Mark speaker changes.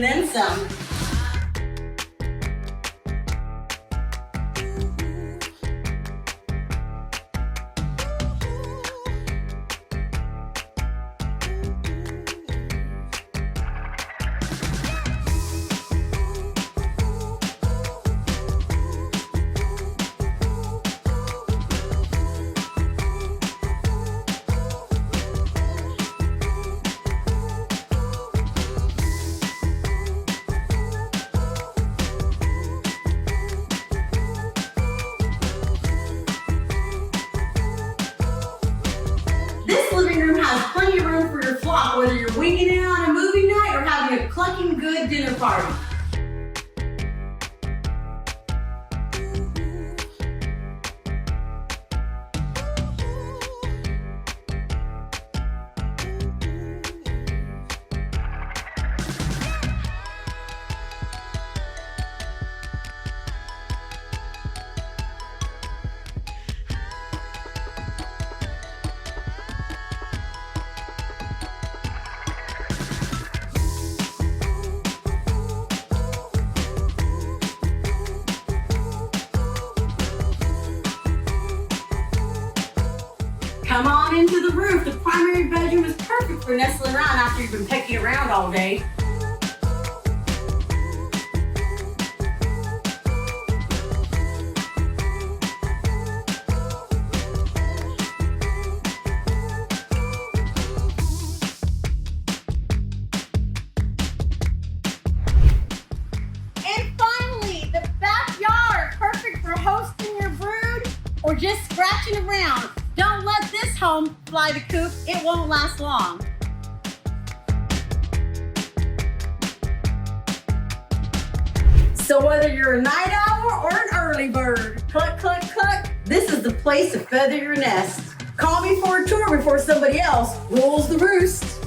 Speaker 1: and then some. This living room has plenty of room for your flock, whether you're winging it on a movie night or having a clucking good dinner party. Come on into the roof. The primary bedroom is perfect for nestling around after you've been pecking around all day. And finally, the backyard, perfect for hosting your brood or just scratching around. Don't let this home fly the coop. It won't last long. So whether you're a night owl or an early bird, cluck, cluck, cluck, this is the place to feather your nest. Call me for a tour before somebody else rules the roost.